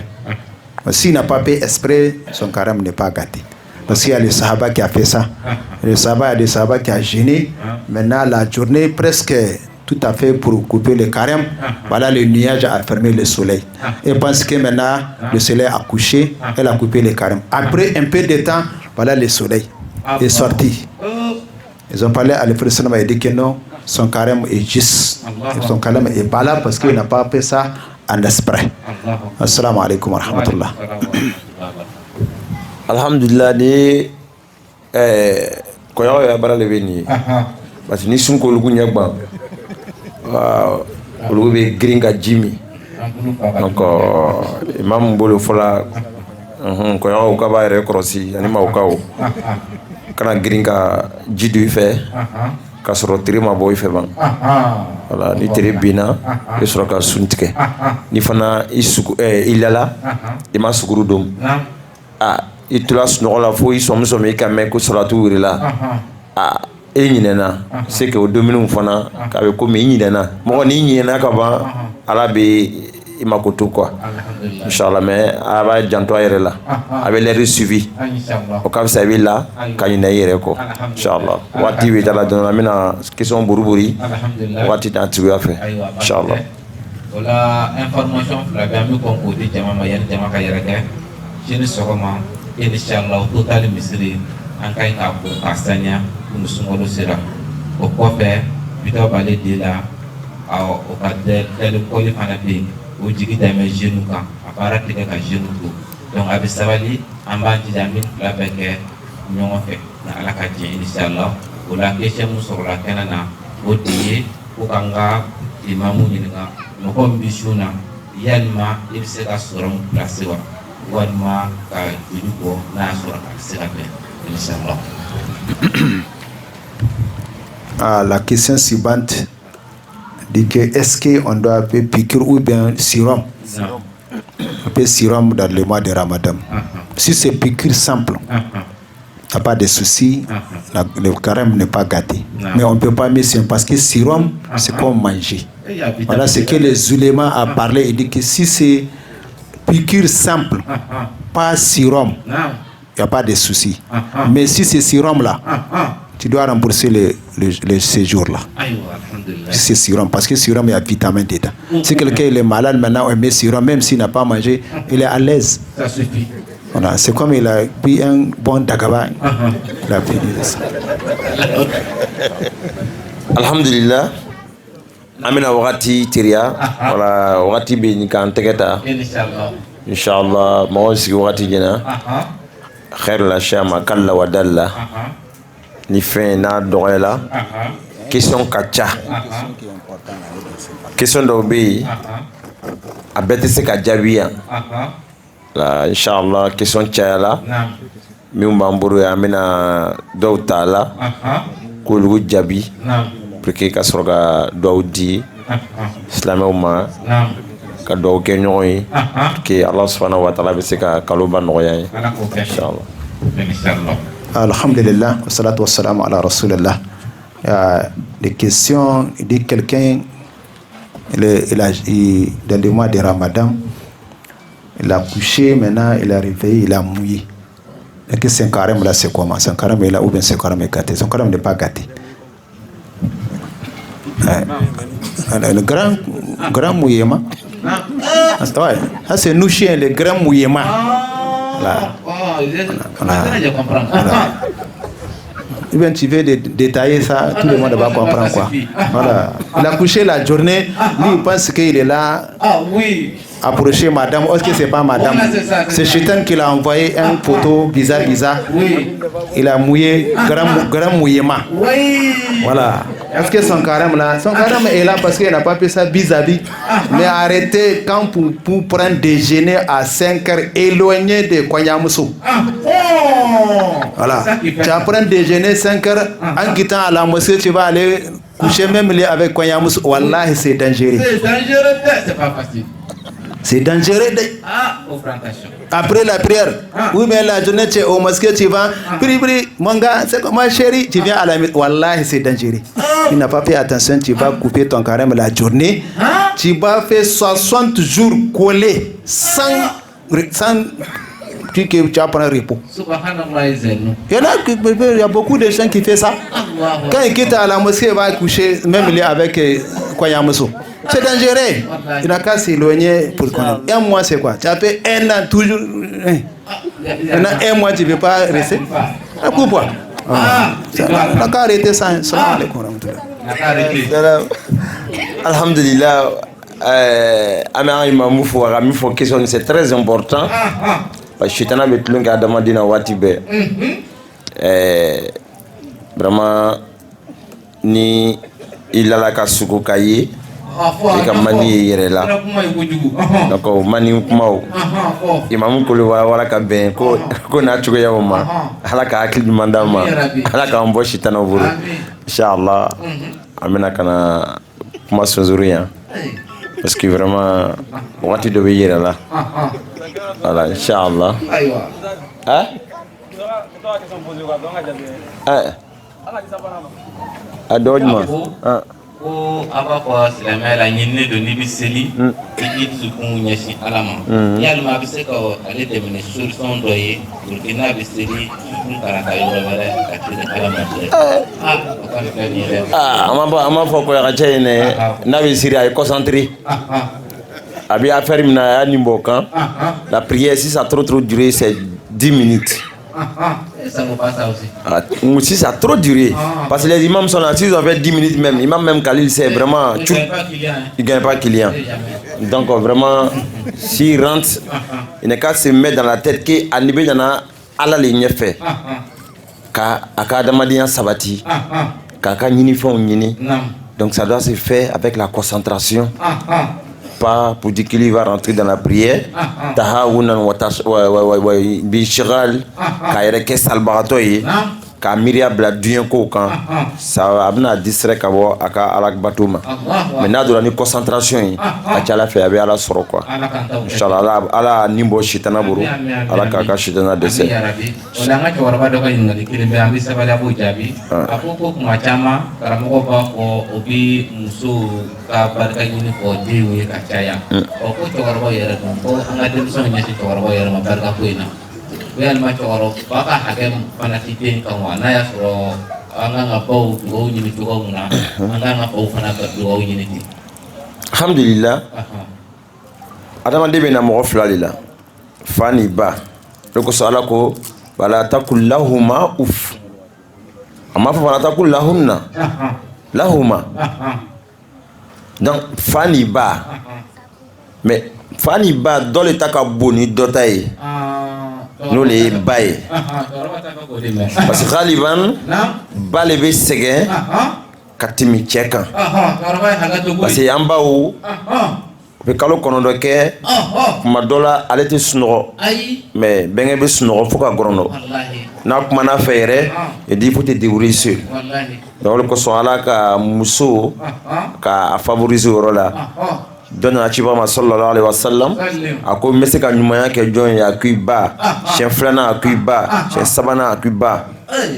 S'il n'a pas fait esprit, son carême n'est pas gâté. Parce qu'il y a les Sahaba qui a fait ça. Les Sahaba, il y a des Sahaba qui a gêné. Maintenant, la journée presque tout à fait pour couper le carême. Voilà, le nuage a fermé le soleil. Et pense que maintenant, le soleil a couché, elle a coupé le carême. Après un peu de temps, voilà, le soleil est sorti. Ils ont parlé à l'Efraïm et dit que non, son carême est juste. Son carême est pas là parce qu'il n'a pas fait ça en esprit. Assalamu alaikum wa rahmatullah. Alhamdulillah, ni koyo ya bara leveni. Parce que ni sun ko lugu nyagba. Lugu be gringa Jimmy. Donc imam bolo fola koyo ka ba re crossi ani ma o kana gringa jidu fe ka soro trima boy fe ban wala ni tere bina e soro ka suntike ni fana isuku ilala ima sukuru dom itulas no la fo isom so me ka me ko salatu wirila e nyinena c'est que o dominu fana ka be ko me nyinena mo ni nyinena ka ba ala be imakoto quoi inchallah mais aba janto ayere la abe les suivi o kam sa villa kanyina yere ko inchallah wati wi tala dona mina question buruburi wati ta tuwa fe inchallah wala information la gamu ko ko di jama mayen jama ka yere ke jeni sokoma inchallah total misri an kay ka ko asanya musungolo sira o ko fe bito balé de la o kadde de ko li fana bi o jigi dame jeune kan apara tigɛ ka jeune to donc a bɛ sabali an b'an jija min fila bɛɛ kɛ ɲɔgɔn fɛ na ala ka diɲɛ inshallah o la question min sɔrɔla kɛnɛ na o de ye ko k'an ka imamu ɲininka mɔgɔ min bɛ sun na yalima i bɛ se ka sɔrɔ min place wa walima ka joli bɔ n'a y'a sɔrɔ a bɛ se ka bɛn inshallah. La question suivante dit que est-ce qu'on doit faire piqûre ou bien sérum? On peut sérum dans le mois de Ramadan. Si c'est piqûre simple, il n'y a pas de souci, le carême n'est pas gâté. Mais on ne peut pas mettre sérum parce que sérum, c'est comme manger. Voilà ce que les ulémas a parlé. Il dit que si c'est piqûre simple, pas sérum, il n'y a pas de souci. Mais si c'est sérum là, tu dois rembourser le séjour là. C'est sérum, parce que sérum, il y a vitamine dedans. Si quelqu'un est malade maintenant, on met sérum, même s'il n'a pas mangé, il est à l'aise. Ça suffit. Voilà, c'est comme il a pris un bon dagaba. Il a pris ça. Alhamdulillah. Amina wakati tiria, wala wakati bi ni kan tegeta. Inshallah, mo si wakati jena. Khair la shama kalla wa dalla. Ni fin na doyela. Question kacha. Question d'obéi. A bête se ka jabiya. La inshallah question chala. Mi mbamburu amina do tala. Ko lu jabi. Pour que ka sorga do di. Islamuma. Ka do ke ñoy. Que Allah subhanahu wa ta'ala be se ka kaluba noya. Inshallah. Alhamdulillah, wa salatu wa salam ala rasulillah. Des questions, il dit quelqu'un, dans le mois de Ramadan, il a couché, maintenant il a réveillé, il a mouillé. Et que son carême là, c'est comment? Son carême est là ou bien son carême est gâté? Son carême n'est pas gâté. Le grand mouillement. Ouais, ça c'est nous chiens, le grand mouillement. Voilà. Bien, tu veux détailler ça, tout le monde va comprendre quoi. Voilà. Il a couché la journée, lui il pense qu'il est là. Approcher madame, est-ce que c'est pas madame? C'est Chitan qui l'a envoyé une photo bizarre. Il a mouillé, grand mouillement. Voilà. Est-ce que son carême là, est là parce qu'il n'a pas fait ça vis-à-vis. Mais arrêtez quand pour prendre déjeuner à 5 heures, éloigné de Kwanyamoussou. Voilà. Tu vas prendre déjeuner 5 heures, en quittant à la mosquée, tu vas aller coucher même avec Kwanyamoussou. Wallahi, c'est dangereux. C'est dangereux, c'est pas facile. C'est dangereux. Après la prière, oui, mais la journée, tu es au mosquée, tu vas, mon gars, c'est comme ma chérie, tu viens à la maison. Wallah, c'est dangereux. Tu n'as pas fait attention, tu vas couper ton carême la journée. Tu vas faire 60 jours collés, sans tu vas prendre repos. Subhanallah. Il y a beaucoup de gens qui font ça. Quand il quitte à la mosquée, il va coucher, même il est avec Kwayamoso. C'est dangereux. Il n'a qu'à s'éloigner pour connaître. Un mois, c'est quoi? Tu as fait un an, toujours. Maintenant, un mois, tu ne veux pas rester. Pourquoi? On n'a qu'à arrêter ça. Alhamdulillah. C'est très important. Parce que je suis demandé dans Watibé. Vraiment, ni il a la kasuko kaye. Et comme mani est là. Donc, mani mau. Imam Kolo wala ka ben ko na chugo ya ma. Hala ka akil mandama. Hala ka ambo shitana buru. Inshallah. Amena kana kuma sonzuria. Parce que vraiment wati do be là. Voilà, inshallah. Hein? Adojma. Ko aba ko silamɛ la ɲinini don n'i bɛ seli i k'i dusukun ɲɛsin ala ma yalima a bɛ se ka ale dɛmɛ ni solution dɔ ye pour que n'a bɛ seli dusukun kana taa yɔrɔ wɛrɛ ka kiri ala ma cɛ o ka filɛ nin ye dɛ an m'a fɔ ko a ka cɛ ye n'a bɛ siri a ye concentré a bɛ affaire min na a y'a nin bɔ o kan la prière si ça a trop duré c'est 10 minutes. Ça ne pas ça aussi. Si ça a trop duré, parce que les imams sont là, s'ils ont fait 10 minutes même, imam même Khalil c'est vraiment... Il ne gagne pas client. Donc vraiment, s'il rentre, il n'est qu'à se mettre dans la tête qu'à niveau de la ligne fait. Qu'à Adamadian Sabati, qu'à Ninifor Nini. Donc ça doit se faire avec la concentration. Pas pour dire qu'il va rentrer dans la prière. Taha unan watash bichiral kaire ke salbaratoyi ka miria bla duyen ko kan ça abna distrait ka bo aka alak batuma mais na do ni concentration yi a chala fe abi ala soro quoi inshallah ala nimbo shitana buru ala ka shitana dese wala nga chawara do ka ngali kilimbe ambi sabala bo jabi apoko kuma chama karamogo ba ko obi muso ka barka yini ko dewe ka chaya o ko chawara bo yere ko anga dem so nyati chawara bo yere ma barka ko ina Well, my choro, Baka Hagem, Panatite, Kawana, or Anga Bow, go unity to Ona, Anga Bow Fanaka to go unity. Alhamdulillah, Adama Debena Moroflalila, Fanny Ba, Lokosalako, Balatakul Lahuma Uf. Amafa Balatakul Lahuna, Lahuma. Donc, Fanny Ba, mais Fanny Ba, dans le Takaboni, Dotaï. Nous les bails. Parce que Khaliban, Balebe Seguin, Katimi Tcheka. Parce que Yambao, le Kalo Konodoke, Madola, elle était snoro. Mais Bengebe snoro, faut qu'à grono. N'a pas mana faire, et dit faut te dérouler seul. Donc le Kosoala, ka Mousso, ka favoriser au rôle. Donne à Chibama sallallahu alayhi wa sallam. A ko mese ka nyumanya ke jon ya kuiba, chien flana kuiba, chien sabana kuiba.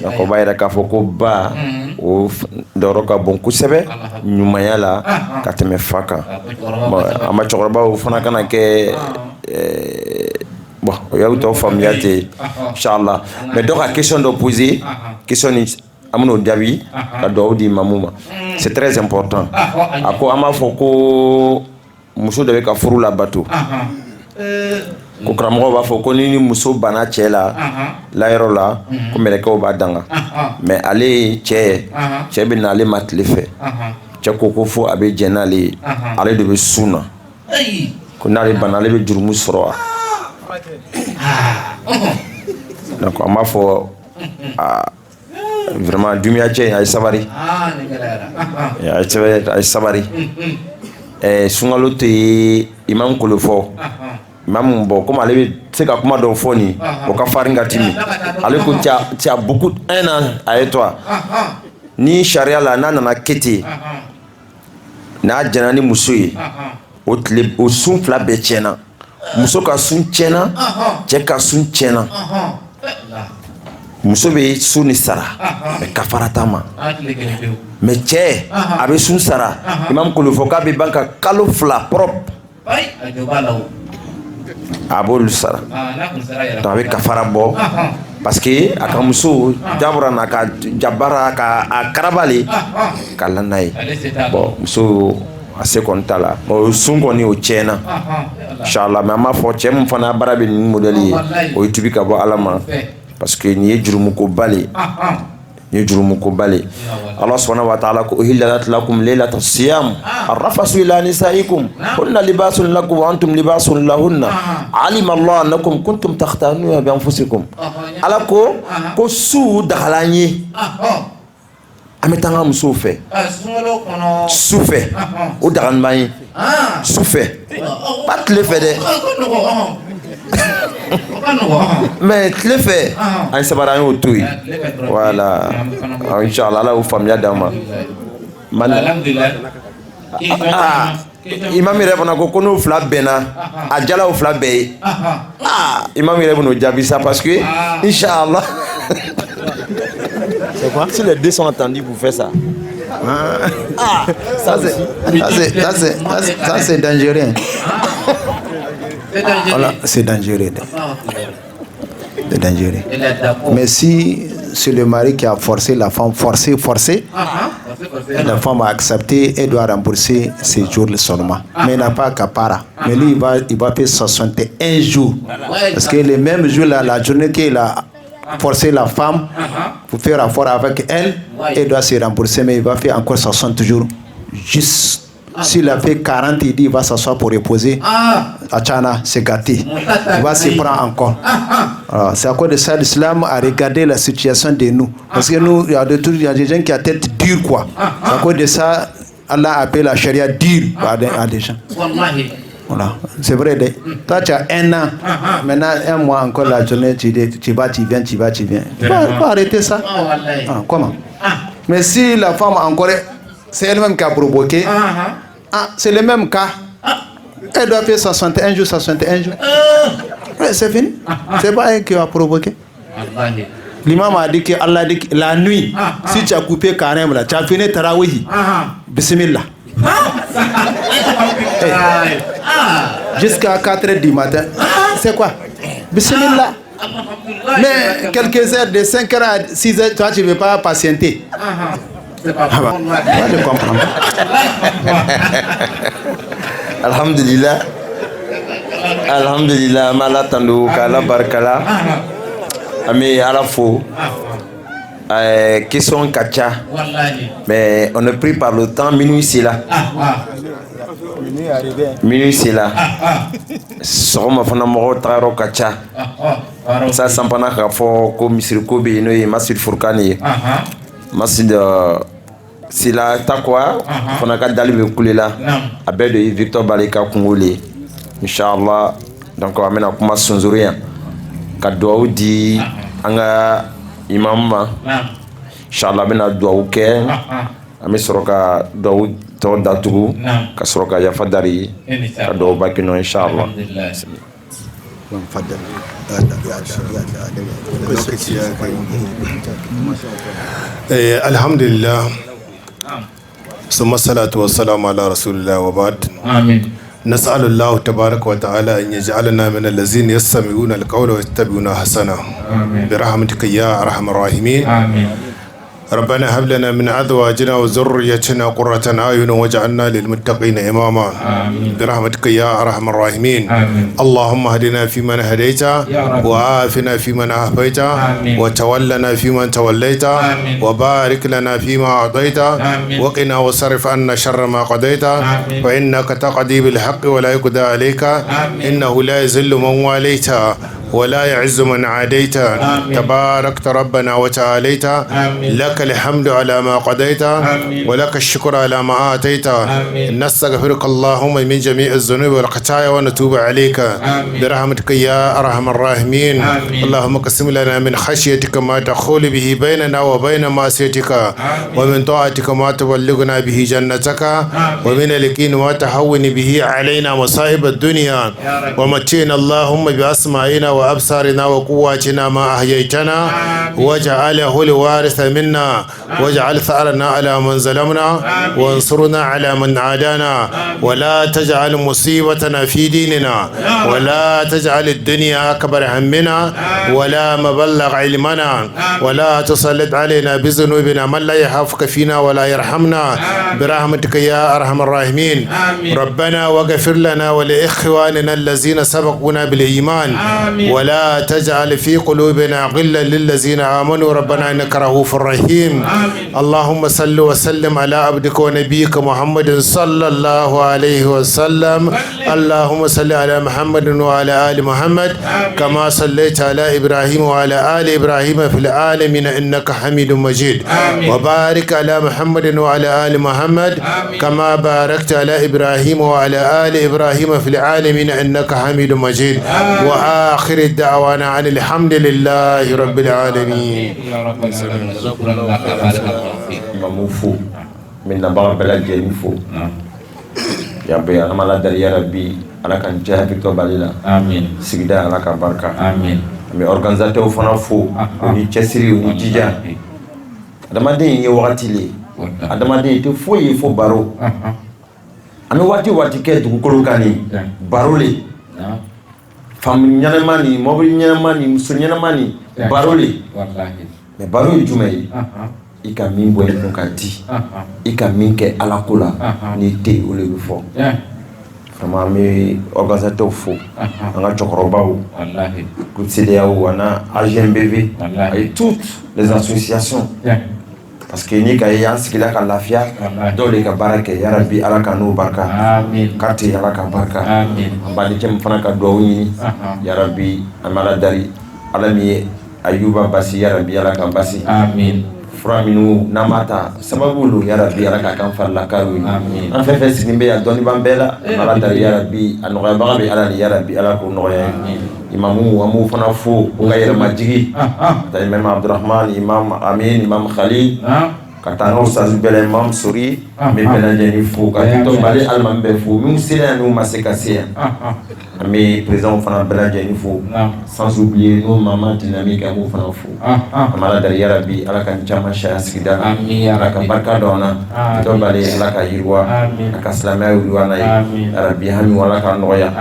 Donc on va ira ka foko ba o doroka bon kusebe nyumanya la ka teme faka. Bon ama chokoroba o fana kana ke bon ya uto familiate inshallah. Mais donc la question de poser question amuno dawi ka do di mamuma. C'est très important. Ako ama foko muso de ka furu la bato ko kramo ba fo ko ni muso bana chela la yero la ko mele ko ba danga mais ale che be na le matle fe che ko ko fo abe jenale ale de be suna ko na le bana le be jurumu soro donc ama fo vraiment dumia che ay sabari ay sabari sungalo te imam kolofo imam bon comme aller c'est ka kuma don foni o ka faringa timi ale ko tia beaucoup un an avec toi ni sharia la nana kete na janani musoyi o tle o sun fla be chena muso ka sun chena je ka sun chena muso be suni sara me kafaratama mais che abe sun sara imam kolofo ka be banka kalo fla propre a b'olu sara donc a bɛ kafara bɔ parce que a ka muso dabɔra na ka jabara ka a karabali ka la n'a ye bon muso a se kɔni t'a la o sun kɔni o tiɲɛna inchallah mais an b'a fɔ cɛ min fana baara bɛ nin modèle ye o ye tubi ka bɔ Ala ma parce que nin ye jurumuko bali Allah subhanahu wa ta'ala ko uhillat lakum laylatas siyam arrafasu ila nisaikum hunna libasun lakum wa antum libasun lahunna alima Allah annakum kuntum takhtanuna bi anfusikum ala ko su dagalanye ametanga muso fɛ su fɛ o dagalman ye su fɛ pas tile fɛ dɛ mais tile fɛ an sabara an y'o to yen voilà inchallah ala y'o faamuya d'an ma imam yɛrɛ fana ko n'o fila bɛnna a jala o fila bɛɛ ye imam yɛrɛ bɛ n'o jaabi sa parce que inchallah c'est quoi si les deux sont entendus pour faire ça ça c'est dangereux. Voilà, c'est dangereux. C'est dangereux. Mais si c'est le mari qui a forcé la femme, forcé, la femme a accepté, elle doit rembourser ses jours seulement. Mais elle n'a pas capara. Mais lui, il va faire 61 jours. Parce que les mêmes jours, la journée qu'il a forcé la femme pour faire rapport avec elle, elle doit se rembourser, mais il va faire encore 60 jours. Juste. S'il a fait 40, il dit il va s'asseoir pour reposer. Achana, c'est gâté. Il va se prendre encore. C'est à cause de ça l'islam a regardé la situation de nous. Parce que nous, il y a des gens qui ont tête dure, quoi. C'est à cause de ça, Allah appelle la charia dure à des gens. Voilà, c'est vrai. Toi, tu as un an. Maintenant, un mois encore la journée, tu vas, tu viens. Il faut arrêter ça. Comment? Mais si la femme encore, c'est elle-même qui a provoqué. C'est le même cas. Elle doit faire 61 jours. Ouais, c'est fini. C'est pas elle qui a provoqué. L'imam a dit que Allah dit que la nuit, si tu as coupé carême là, tu as fini Tarawih. Bismillah. Jusqu'à 4h du matin. C'est quoi? Bismillah. Mais quelques heures, de 5h à 6h, toi tu ne veux pas patienter. C'est pas bon. Je comprends. Alhamdulillah, malatando kala barkala. Ami alafo. Question kacha. Mais on est pris par le temps, minuit c'est là. Minuit c'est là. Soma fana mo taro kacha. Ça sampana ka fo ko misir ko be no e masjid furkani. Masjid sila takwa fana ka dalibe kulela abedo Victor Balika Kungole inshallah donc amena kuma sunzuriya ka duaw di anga imam inshallah bena duaw ke ame soroka duaw to datugu ka soroka ya fadari ka duaw bakino inshallah alhamdulillah ثم الصلاة والسلام على رسول الله وبعد آمين. نسأل الله تبارك وتعالى أن يجعلنا من الذين يستمعون القول ويتبعون أحسنه برحمتك يا أرحم الراحمين. آمين. ربنا هب لنا من أزواجنا وذريتنا قرة أعين واجعلنا للمتقين إماما. آمين. برحمتك يا أرحم الراحمين. آمين. اللهم اهدنا فيمن هديت وعافنا فيمن عافيت وتولنا فيمن توليت وبارك لنا فيما أعطيت وقنا واصرف عنا شر ما قضيت فإنك تقضي بالحق ولا يقضى عليك إنه لا يذل من واليت ولا يعز من عاديت تباركت ربنا وتعاليت لك الحمد على ما قضيت ولك الشكر على ما آتيت نستغفرك اللهم من جميع الذنوب والخطايا ونتوب عليك برحمتك يا أرحم الراحمين. اللهم قسم لنا من خشيتك ما تحول به بيننا وبين معصيتك ومن طاعتك ما تبلغنا به جنتك ومن اليقين ما تهون به علينا مصائب الدنيا ومتعنا اللهم بأسماعنا وأبصارنا وقواتنا ما أحييتنا واجعله الوارث منا واجعل ثأرنا على من ظلمنا وانصرنا على من عادانا ولا تجعل مصيبتنا في ديننا ولا تجعل الدنيا أكبر همنا ولا مبلغ علمنا ولا تسلط علينا بذنوبنا من لا يخافك فينا ولا يرحمنا برحمتك يا أرحم الراحمين. ربنا واغفر لنا ولإخواننا الذين سبقونا بالإيمان ولا تجعل في قلوبنا غلا للذين آمنوا ربنا إنك رؤوف رحيم. اللهم صل وسلم على عبدك ونبيك محمد صلى الله عليه وسلم. اللهم صل على محمد وعلى آل محمد كما صليت على إبراهيم وعلى آل إبراهيم في العالمين إنك حميد مجيد. وبارك على محمد وعلى آل محمد كما باركت على إبراهيم وعلى آل إبراهيم في العالمين إنك حميد مجيد. وآخر الدعوانا عن الحمد لله رب العالمين. Mamufo minna baga bela jeni fo ya be amala dari ya rabbi ala kan jaha to balila amin sigida ala ka barka amin mi organisateur fana fo ni chesiri ni jija adama den ye wakati le adama den te fo ye fo baro ami wati ke dugukolo kani baro le fam nyanamani mobili nyanamani musul nyanamani baro le wallahi me baro jumai ika min boy no kati ika min ke alakula ni te o le fo vraiment mi organisateur fo anga chokorobaw wallahi kutsideyaw wana AGMBV et toutes les associations parce que ni kay yansikila ka lafia dole ka baraka ya rabbi alaka no baraka amin kati alaka baraka amin ambali jem fana ka do ni ya rabbi amala dari alami ayuba basi ya rabbi alaka basi amin framinu namata sababulu ya rabbi alaka kan farla karu amin an fefe sigimbe ya doni bambela amala dari ya rabbi anoya bagabe ala ya rabbi alaka noya amin imamu amu fana fo ngayere majigi tay imam Abdurrahman imam Amin imam Khalil katano sazu bele imam Suri me bela jeni fo ka to bale almambe fo mi musila no masekasia ami président fana bela jeni fo sans oublier nos mamans dynamique amu fana fo amala dar ya rabbi alaka chama sha sikida alaka barka dona to bale alaka yirwa aka salama yirwa na ya rabbi hami wala ka noya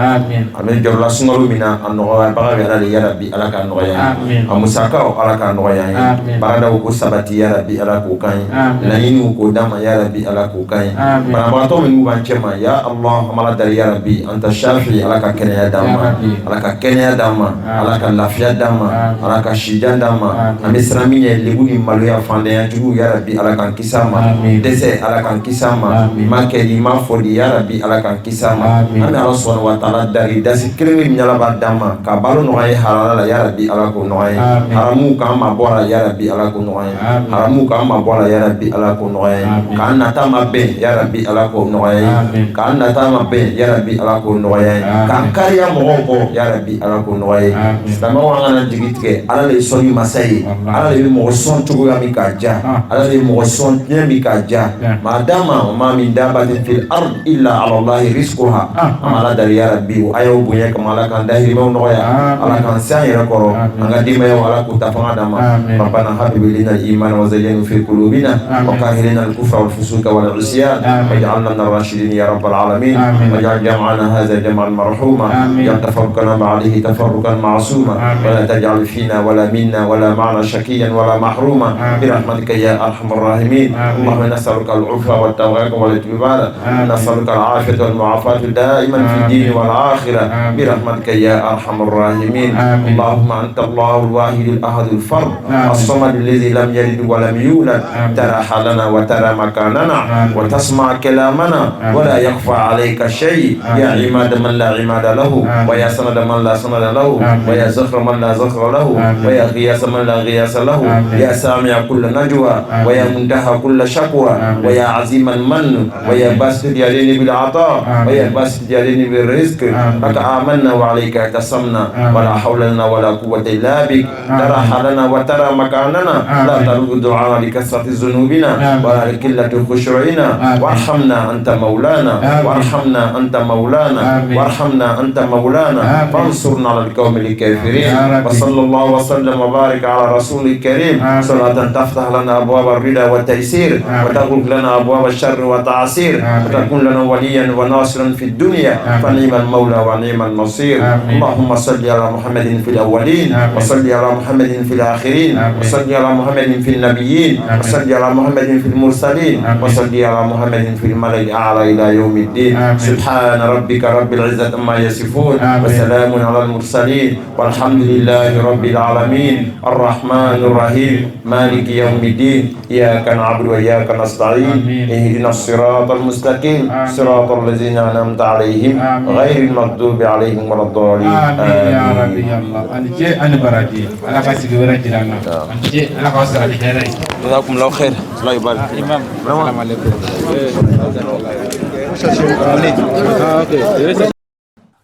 amin jabla sungalu mina anoya baga ya rabbi alaka noya amusaka alaka noya barada ko sabati ya rabbi alaka kan la yini ko dama ya rabbi alaka kan barabato min banchema ya Allah amala dar ya rabbi anta shafi alaka kenya dama alaka kenya dama alaka lafia dama alaka shija dama amisrami ya lebuni malu ya fande ya jugu ya rabbi alaka kisama dese alaka kisama makeli mafodi ya rabbi alaka kisama ana rasul wa ta'ala dari dasi kirimi nyala badama ka balo no ay halala ya rabbi alaka no ay haramu ka ma bora ya rabbi alaka no ay haramu ka ma bora ya rabbi alaka no ay ka nata mabbe ya rabbi alaka no ay ka nata mabbe ya rabbi alaka no ay ka kariya mo ya rabbi alaka no ay sama wangana jigitke ala le soni masai ala le mo son tugo ya mikaja ala le mo son nya mikaja madama ma min dabatin fil ard illa ala allah rizquha amala dari ya rabbi ayo bunya kamala kan dahiri mo no ya ala kan sa ya koro anga dima yo ala kutafanga dama rabbana habib lana iman wa zayyana fi qulubina wa karhilna al kufra wal fusuqa wal isyan waj'alna min ar-rashidin ya rabbal alamin waj'al jam'ana hadha jam'an marhuma ya tafakkana ma'alihi tafarrukan ma'suma wa la taj'al fina wala minna wala ma'na shakiyan wala mahruma bi rahmatika ya arhamar rahimin allahumma nas'aluka al-'afwa wat tawfiq wal itibara nas'aluka al-'afiyata wal mu'afata da'iman fi ad-din wal akhirah bi rahmatika ya arhamar rahimin allahumma anta allahul wahid al-ahad al-fard as-samad alladhi lam yalid wa lam yulad tara halana wa tara makanana wa tasma' kalamana wa la yakhfa 'alayka shay ya imad man la imada lahu wa ya sanad man la sanada lahu wa ya zakhra man la zakhra lahu wa ya ghiyas man la ghiyas lahu ya sami'a kull najwa wa ya muntaha kull shakwa wa ya aziman man wa ya basit yadini bil 'ata wa ya basit yadini bil rizq laka amanna wa 'alayka tasamna wa la hawla lana wa la quwwata illa bik tara halana wa tara makanana la taruddu du'a li kasrati ذنوبنا ولا لقلة خشوعنا وارحمنا أنت مولانا وارحمنا أنت مولانا وارحمنا أنت مولانا فانصرنا على القوم الكافرين. وصلى الله وسلم وبارك على رسول الكريم صلاة تفتح لنا أبواب الرضا والتيسير وتغلق لنا أبواب الشر والتعسير وتكون لنا وليا وناصرا في الدنيا فنعم المولى ونعم النصير. اللهم صل على محمد في الأولين وصل على محمد في الآخرين وصل على محمد في النبيين وصل على محمد في المرسلين وصل على محمد في الملأ الأعلى إلى يوم الدين. سبحان ربك رب العزة عما يصفون وسلام على المرسلين والحمد لله رب العالمين. الرحمن الرحيم مالك يوم الدين إياك نعبد وإياك نستعين اهدنا الصراط المستقيم صراط الذين أنعمت عليهم غير المغضوب عليهم ولا الضالين. آمين يا ربي يا الله. أنجي أنا براجي أنا قاسي براجي لنا أنجي أنا قاسي على هذا. جزاكم الله خير. الله يبارك فيك. السلام عليكم.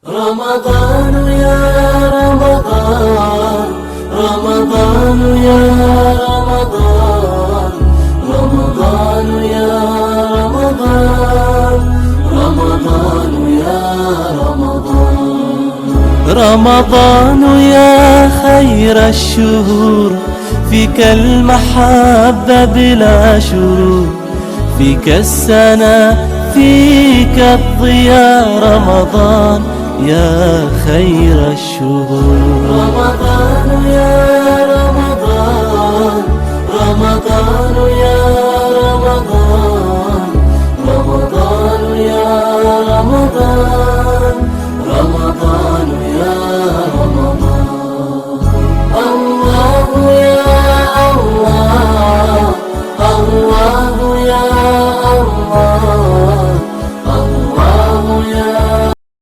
رمضان يا رمضان رمضان يا رمضان رمضان يا رمضان رمضان يا رمضان رمضان يا خير الشهور فيك المحبة بلا شرور فيك السنة فيك الضياء رمضان يا خير الشهور رمضان يا رمضان رمضان يا رمضان رمضان يا رمضان